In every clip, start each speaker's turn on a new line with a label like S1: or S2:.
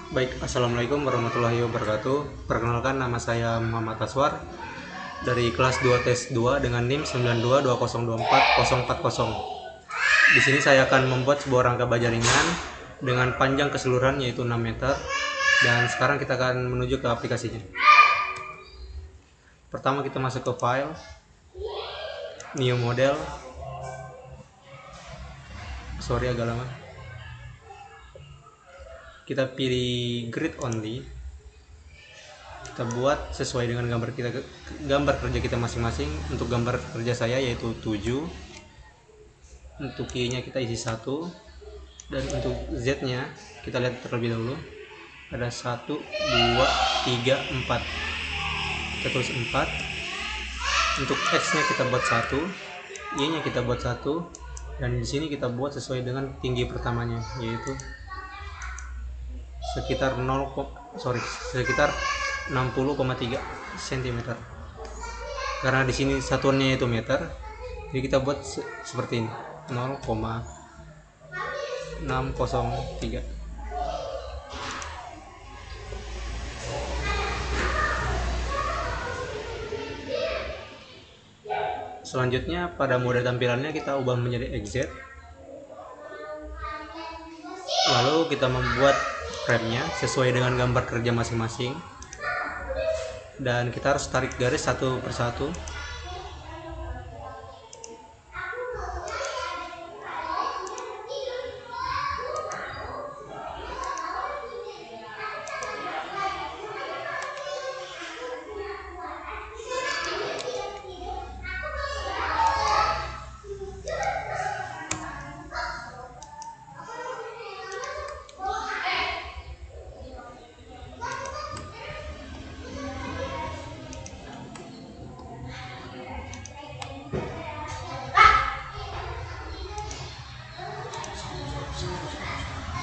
S1: Baik, Assalamualaikum warahmatullahi wabarakatuh. Perkenalkan, nama saya Muhammad Aswar dari kelas 2 tes 2 dengan NIM 9220244040. Di sini saya akan membuat sebuah rangka baja ringan dengan panjang keseluruhan yaitu 6 meter. Dan sekarang kita akan menuju ke aplikasinya. Pertama kita masuk ke file, new model. Sorry agak lama. Kita pilih grid only. Kita buat sesuai dengan gambar kerja kita masing-masing. Untuk gambar kerja saya yaitu 7. Untuk Y-nya kita isi 1, dan untuk Z-nya kita lihat terlebih dahulu. Ada 1, 2, 3, 4. Kita tulis 4. Untuk X-nya kita buat 1, Y-nya kita buat 1, dan di sini kita buat sesuai dengan tinggi pertamanya yaitu sekitar 60,3 cm. Karena di sini satuannya itu meter, jadi kita buat seperti ini, 0,603. Selanjutnya pada mode tampilannya kita ubah menjadi XZ. Lalu kita membuat frame-nya sesuai dengan gambar kerja masing-masing, dan kita harus tarik garis satu persatu.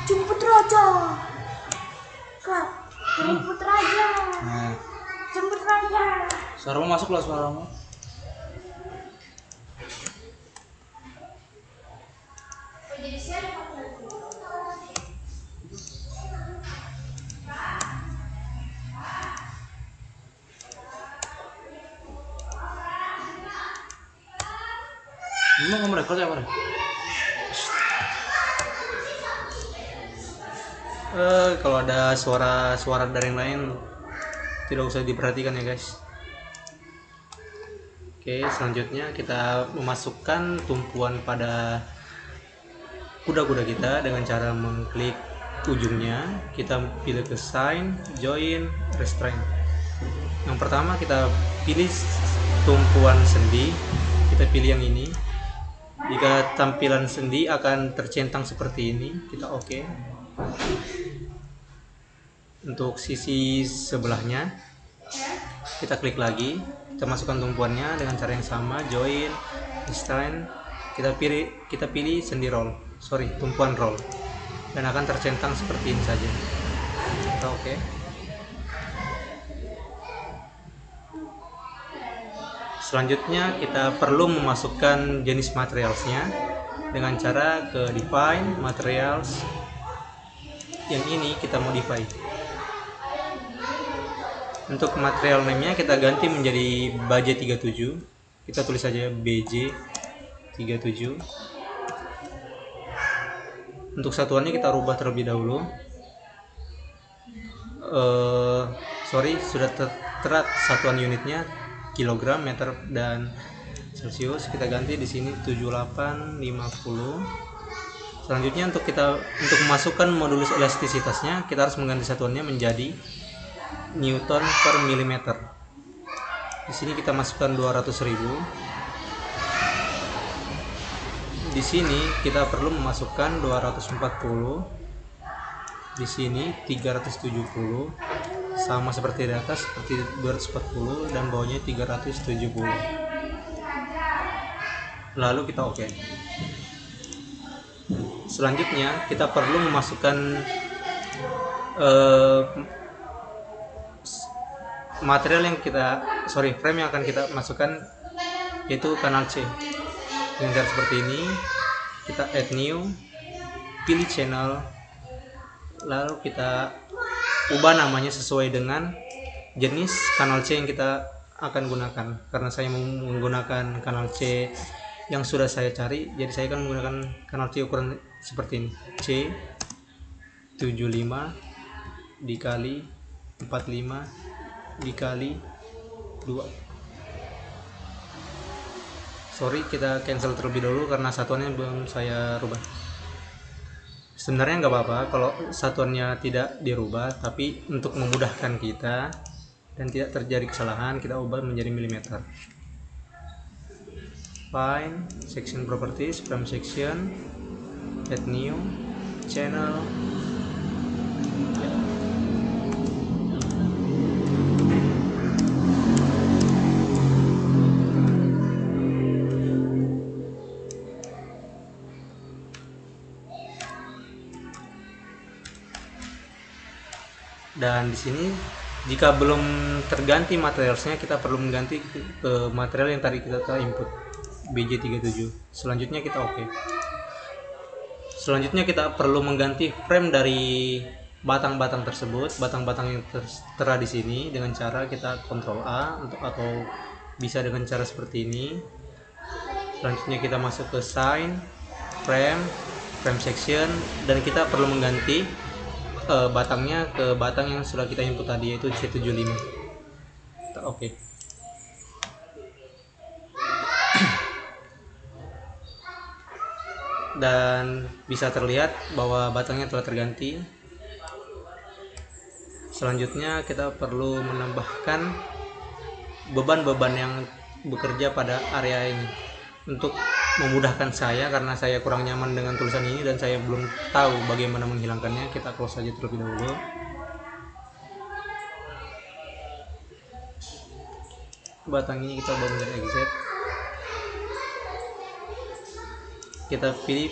S2: Jemput raja, Kak. Jemput raja.
S3: Nah,
S2: Jemput raja.
S3: suaramu masuk lah suaramu. Emang kamu record ya mana?
S1: Kalau ada suara dari yang lain tidak usah diperhatikan ya guys. Oke, selanjutnya kita memasukkan tumpuan pada kuda-kuda kita dengan cara mengklik ujungnya. Kita pilih ke sign, join, restrain. Yang pertama kita pilih tumpuan sendi, kita pilih yang ini. Jika tampilan sendi akan tercentang seperti ini, kita oke. Untuk sisi sebelahnya kita klik lagi, kita masukkan tumpuannya dengan cara yang sama, join, restrain. Kita pilih sendi tumpuan roll, dan akan tercentang seperti ini saja. Kita oke. Selanjutnya kita perlu memasukkan jenis materialsnya dengan cara ke define materials. Yang ini kita modify. Untuk material name-nya kita ganti menjadi baja 37. Kita tulis saja BJ 37. Untuk satuannya kita rubah terlebih dahulu. Sudah tertera satuan unitnya kilogram, meter, dan celcius. Kita ganti di sini 7850. Selanjutnya untuk memasukkan modulus elastisitasnya, kita harus mengganti satuannya menjadi Newton per milimeter. Di sini kita masukkan 200.000. Di sini kita perlu memasukkan 240. Di sini 370. Sama seperti di atas, seperti 240, dan bawahnya 370. Lalu kita oke. Selanjutnya kita perlu memasukkan frame yang akan kita masukkan, yaitu kanal C. Dengan cara seperti ini, kita add new, pilih channel, lalu kita ubah namanya sesuai dengan jenis kanal C yang kita akan gunakan. Karena saya menggunakan kanal C yang sudah saya cari, jadi saya akan menggunakan kanal C ukuran seperti ini, C 75 dikali 45 dikali 2. Sorry, kita cancel terlebih dahulu karena satuannya belum saya rubah. Sebenarnya nggak apa-apa kalau satuannya tidak dirubah, tapi untuk memudahkan kita dan tidak terjadi kesalahan, kita ubah menjadi milimeter. Find section properties from section, add new channel. Dan di sini jika belum terganti materialnya, kita perlu mengganti ke material yang tadi kita input, BJ37. Selanjutnya kita oke. Selanjutnya kita perlu mengganti frame dari batang-batang tersebut, batang-batang yang tertera di sini, dengan cara kita Ctrl A atau bisa dengan cara seperti ini. Selanjutnya kita masuk ke sign, frame section, dan kita perlu mengganti batangnya ke batang yang sudah kita input tadi, yaitu C75. Oke. Dan bisa terlihat bahwa batangnya telah terganti. Selanjutnya kita perlu menambahkan beban-beban yang bekerja pada area ini. Untuk memudahkan saya, karena saya kurang nyaman dengan tulisan ini dan saya belum tahu bagaimana menghilangkannya, kita close saja terlebih dahulu. Batang ini kita ubah menjadi exit. Kita pilih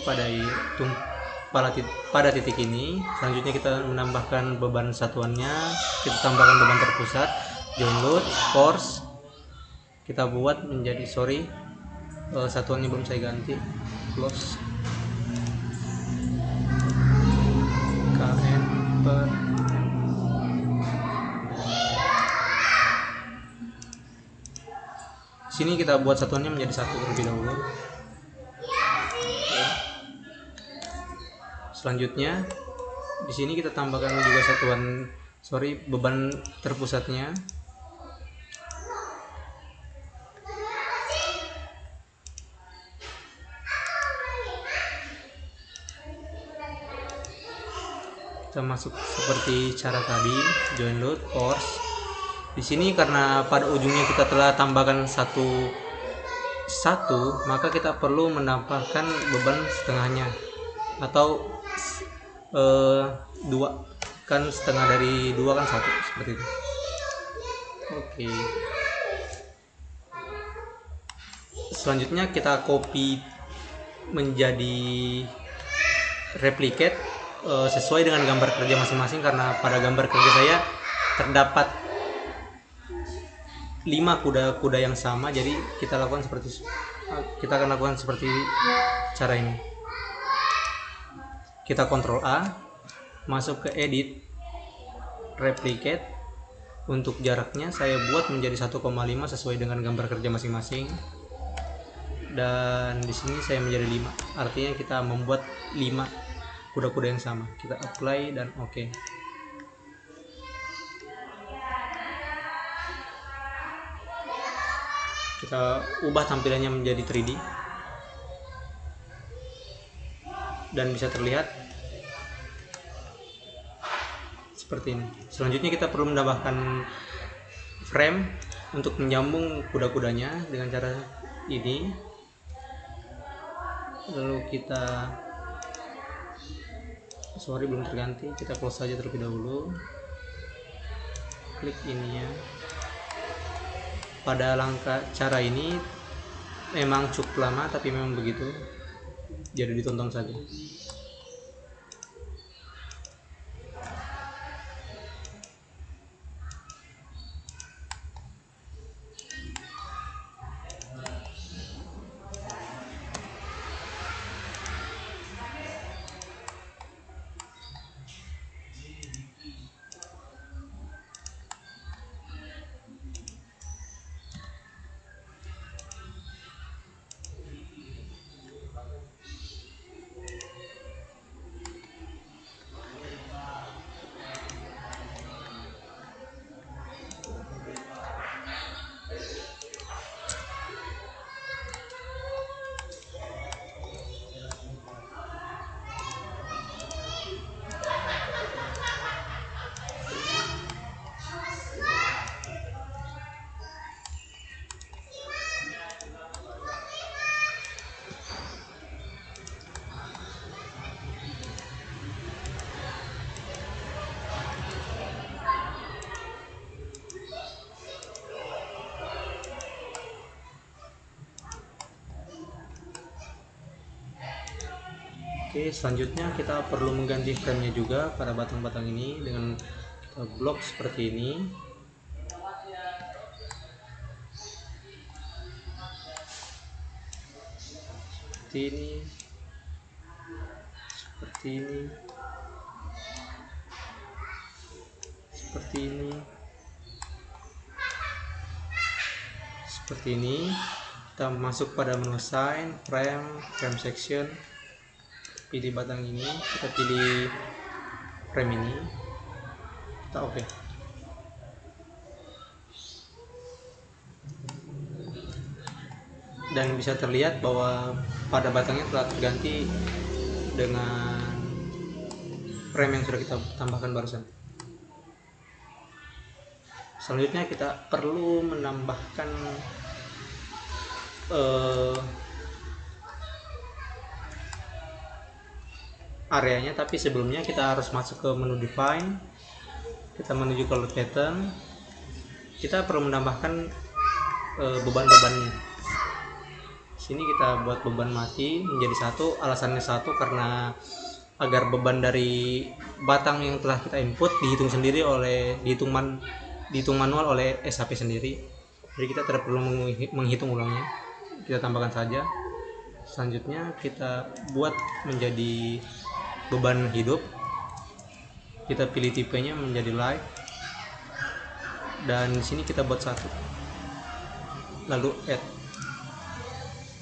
S1: pada titik ini. Selanjutnya kita menambahkan beban satuannya, kita tambahkan beban terpusat, join load, force. Kita buat menjadi, satuannya belum saya ganti, close, KN per sini kita buat satuannya menjadi 1 terlebih dahulu. Selanjutnya di sini kita tambahkan juga beban terpusatnya. Kita masuk seperti cara tadi, join load, force. Di sini karena pada ujungnya kita telah tambahkan satu, maka kita perlu menambahkan beban setengahnya, atau 2, kan setengah dari 2 kan 1, seperti itu. Oke. Selanjutnya kita copy menjadi replicate sesuai dengan gambar kerja masing-masing, karena pada gambar kerja saya terdapat 5 kuda-kuda yang sama, jadi kita akan lakukan seperti cara ini. Kita Ctrl A, masuk ke edit, replicate. Untuk jaraknya saya buat menjadi 1,5 sesuai dengan gambar kerja masing-masing, dan di sini saya menjadi 5, artinya kita membuat 5 kuda-kuda yang sama. Kita apply dan oke. Kita ubah tampilannya menjadi 3D dan bisa terlihat seperti ini. Selanjutnya kita perlu menambahkan frame untuk menyambung kuda-kudanya dengan cara ini. Lalu kita belum terganti, kita close saja terlebih dahulu. Klik ininya. Pada langkah cara ini memang cukup lama, tapi memang begitu, jadi ditonton saja. Oke, selanjutnya kita perlu mengganti frame-nya juga pada batang-batang ini dengan kita blok seperti ini. Seperti ini. Seperti ini. Seperti ini. Seperti ini. Kita masuk pada menu sign, frame section. Pilih batang ini, kita pilih frame ini, kita oke. Dan bisa terlihat bahwa pada batangnya telah terganti dengan frame yang sudah kita tambahkan barusan. Selanjutnya kita perlu menambahkan areanya, tapi sebelumnya kita harus masuk ke menu define, kita menuju color pattern, kita perlu menambahkan beban-bebannya. Sini kita buat beban mati menjadi 1, alasannya 1 karena agar beban dari batang yang telah kita input dihitung sendiri dihitung manual oleh SAP sendiri, jadi kita tidak perlu menghitung ulangnya, kita tambahkan saja. Selanjutnya kita buat menjadi beban hidup, kita pilih tipenya menjadi light, dan di sini kita buat 1, lalu add,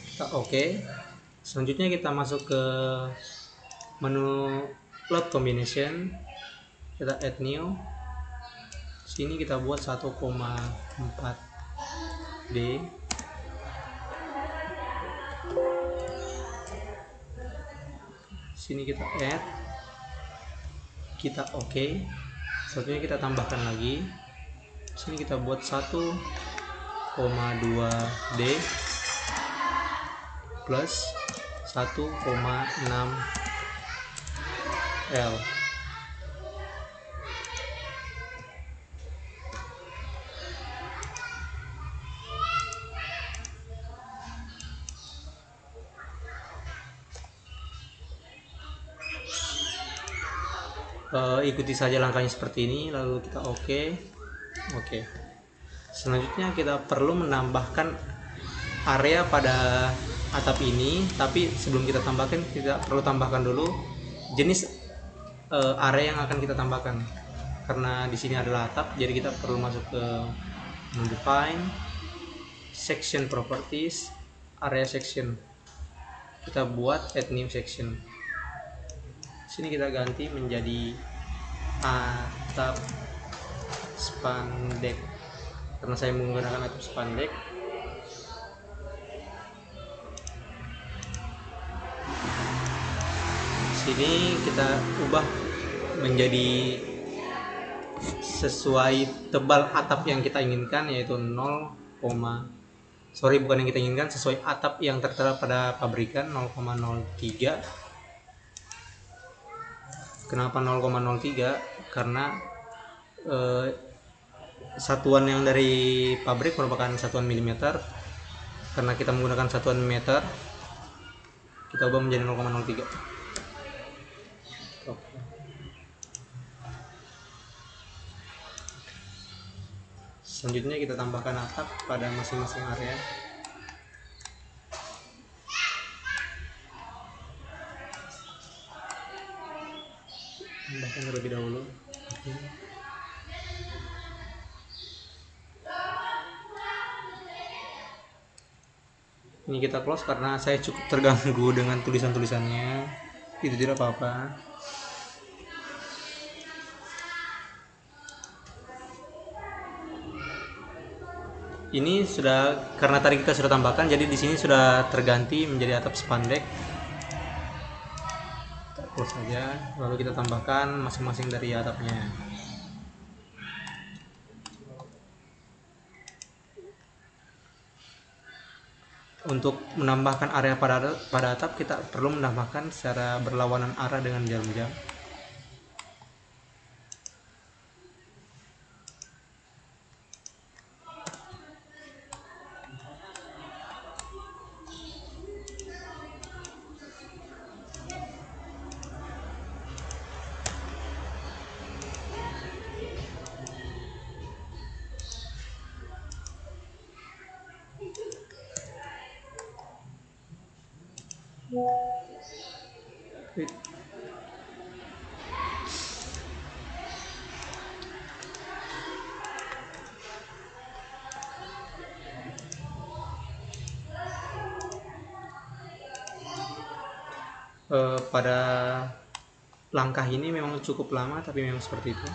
S1: kita oke. Selanjutnya kita masuk ke menu load combination, kita add new, sini kita buat 1,4 D. Sini kita add, kita oke. Selanjutnya kita tambahkan lagi, sini kita buat 1,2 D plus 1,6 L. Ikuti saja langkahnya seperti ini, lalu kita oke. Selanjutnya kita perlu menambahkan area pada atap ini, tapi sebelum kita tambahkan kita perlu tambahkan dulu jenis area yang akan kita tambahkan, karena di sini adalah atap, jadi kita perlu masuk ke menu define, section properties, area section, kita buat add new section. Sini kita ganti menjadi atap spandek, karena saya menggunakan atap spandek. Sini kita ubah menjadi sesuai tebal atap yang kita inginkan, yaitu bukan yang kita inginkan, sesuai atap yang tertera pada pabrikan 0,03. Kenapa 0,03? Karena satuan yang dari pabrik merupakan satuan milimeter, karena kita menggunakan satuan meter, kita ubah menjadi 0,03. Selanjutnya kita tambahkan atap pada masing-masing area. Tambahkan terlebih dahulu. Ini kita close karena saya cukup terganggu dengan tulisan-tulisannya. Itu tidak apa-apa. Ini sudah, karena tadi kita sudah tambahkan, jadi di sini sudah terganti menjadi atap spandek. Kita close saja, lalu kita tambahkan masing-masing dari atapnya. Untuk menambahkan area pada atap, kita perlu menambahkan secara berlawanan arah dengan jarum jam. Pada langkah ini memang cukup lama, tapi memang seperti itu.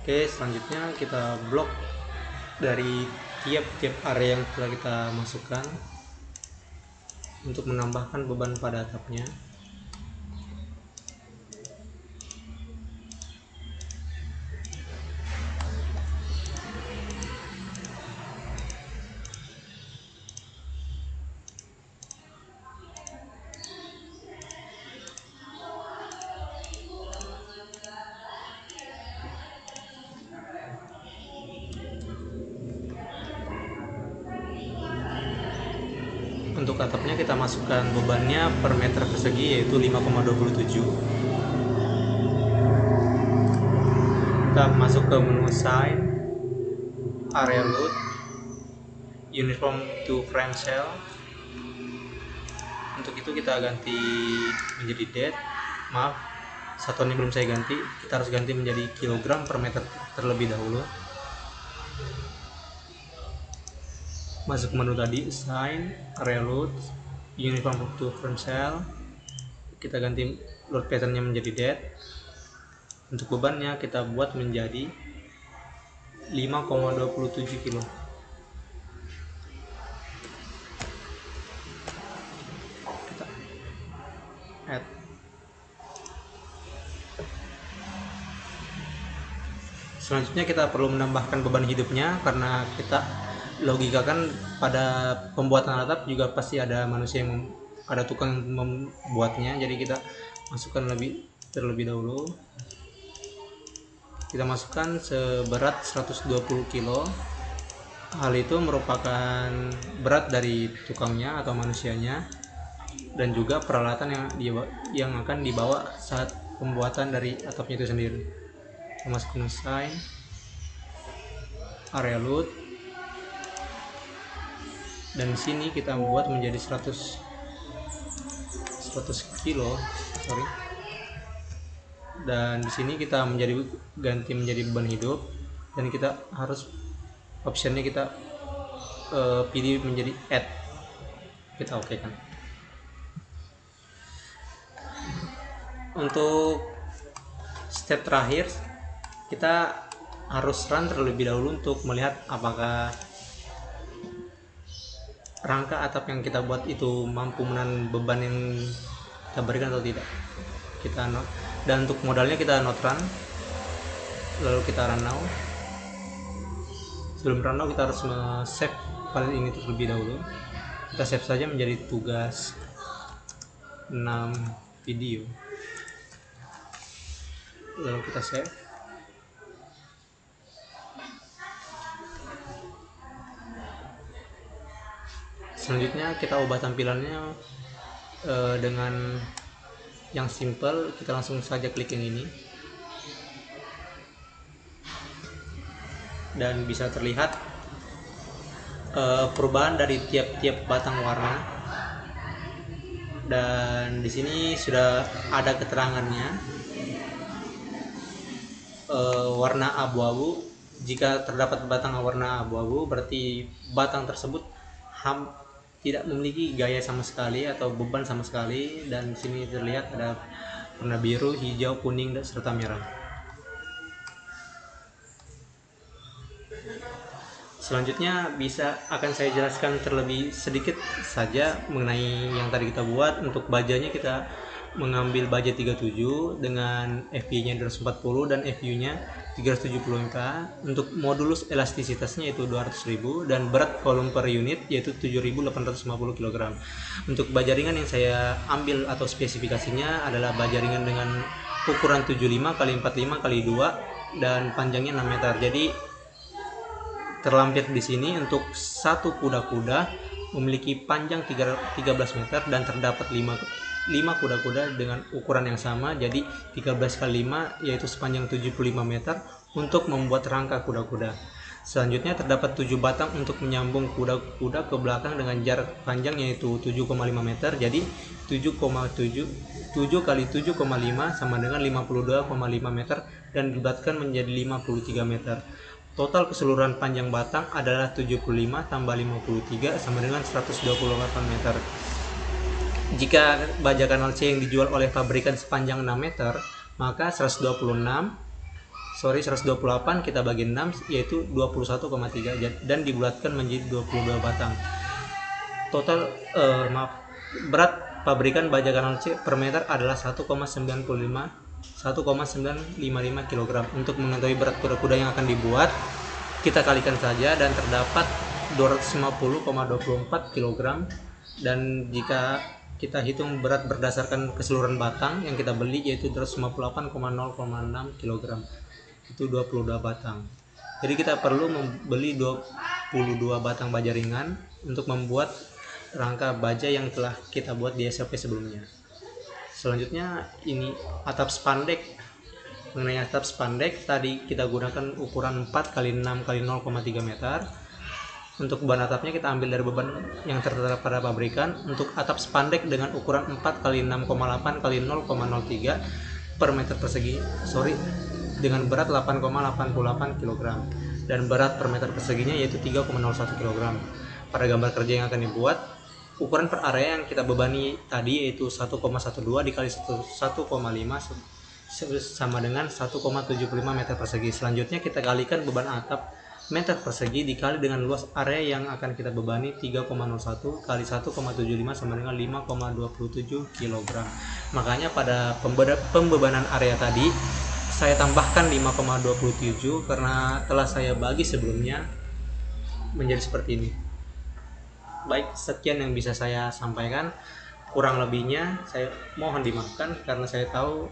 S1: Oke, selanjutnya kita blok dari tiap-tiap area yang telah kita masukkan untuk menambahkan beban pada atapnya. Untuk atapnya kita masukkan bebannya per meter persegi yaitu 5,27. Kita masuk ke menu sign, area load, uniform to frame cell. Untuk itu kita ganti menjadi dead. Maaf, satuannya belum saya ganti. Kita harus ganti menjadi kilogram per meter terlebih dahulu. Masuk menu tadi, sign, area load, uniform to frame cell. Kita ganti load patternnya menjadi dead. Untuk bebannya kita buat menjadi 5,27 kilo. Kita add. Selanjutnya kita perlu menambahkan beban hidupnya, karena kita logikakan pada pembuatan atap juga pasti ada manusia yang ada tukang yang membuatnya, jadi kita masukkan terlebih dahulu. Kita masukkan seberat 120 kilo. Hal itu merupakan berat dari tukangnya atau manusianya, dan juga peralatan yang akan dibawa saat pembuatan dari atapnya itu sendiri. Kita masukkan sign, area load, dan di sini kita buat menjadi 100 kilo, dan di sini kita ganti menjadi beban hidup, dan kita harus optionnya kita pilih menjadi add. Kita oke kan. Untuk step terakhir, kita harus run terlebih dahulu untuk melihat apakah rangka atap yang kita buat itu mampu menahan beban yang kita berikan atau tidak. Dan untuk modalnya kita not run, lalu kita run now. Sebelum run now kita harus save file ini terlebih dahulu. Kita save saja menjadi tugas 6 video, lalu kita save. Selanjutnya kita ubah tampilannya dengan yang simple. Kita langsung saja klik yang ini, dan bisa terlihat perubahan dari tiap-tiap batang warna. Dan di sini sudah ada keterangannya, warna abu-abu. Jika terdapat batang warna abu-abu, berarti batang tersebut tidak memiliki gaya sama sekali atau beban sama sekali. Dan di sini terlihat ada warna biru, hijau, kuning, serta merah. Selanjutnya akan saya jelaskan terlebih sedikit saja mengenai yang tadi kita buat. Untuk bajanya kita mengambil baja 37 dengan FU-nya 240 dan FU-nya 370 mK. Untuk modulus elastisitasnya yaitu 200.000 dan berat volume per unit yaitu 7.850 kg. Untuk baja ringan yang saya ambil atau spesifikasinya adalah baja ringan dengan ukuran 75 x 45 x 2 dan panjangnya 6 meter. Jadi terlampir di sini untuk satu kuda-kuda memiliki panjang 13 meter dan terdapat 5 kuda-kuda dengan ukuran yang sama, jadi 13 kali 5 yaitu sepanjang 75 meter untuk membuat rangka kuda-kuda. Selanjutnya terdapat 7 batang untuk menyambung kuda-kuda ke belakang dengan jarak panjang yaitu 7,5 meter, jadi 7 kali 7,5 sama dengan 52,5 meter dan dibulatkan menjadi 53 meter. Total keseluruhan panjang batang adalah 75 tambah 53 sama dengan 128 meter. Jika baja kanal C yang dijual oleh pabrikan sepanjang 6 meter, maka 128 kita bagi 6 yaitu 21,3 dan dibulatkan menjadi 22 batang. Total berat pabrikan baja kanal C per meter adalah 1,955 kg. Untuk mengetahui berat kuda-kuda yang akan dibuat, kita kalikan saja dan terdapat 250,24 kg. Dan jika kita hitung berat berdasarkan keseluruhan batang yang kita beli yaitu 258,006 kg, itu 22 batang. Jadi kita perlu membeli 22 batang baja ringan untuk membuat rangka baja yang telah kita buat di SOP sebelumnya. Selanjutnya ini atap spandek. Mengenai atap spandek tadi kita gunakan ukuran 4 x 6 x 0,3 meter. Untuk beban atapnya kita ambil dari beban yang tertera pada pabrikan. Untuk atap spandek dengan ukuran 4 x 6,8 x 0,03 per meter persegi, dengan berat 8,88 kg dan berat per meter perseginya yaitu 3,01 kg. Pada gambar kerja yang akan dibuat, ukuran per area yang kita bebani tadi yaitu 1,12 dikali 1,5 sama dengan 1,75 meter persegi. Selanjutnya kita kalikan beban atap meter persegi dikali dengan luas area yang akan kita bebani 3,01 kali 1,75 sama dengan 5,27 kg. Makanya pada pembebanan area tadi saya tambahkan 5,27 karena telah saya bagi sebelumnya menjadi seperti ini. Baik, sekian yang bisa saya sampaikan. Kurang lebihnya saya mohon dimaafkan karena saya tahu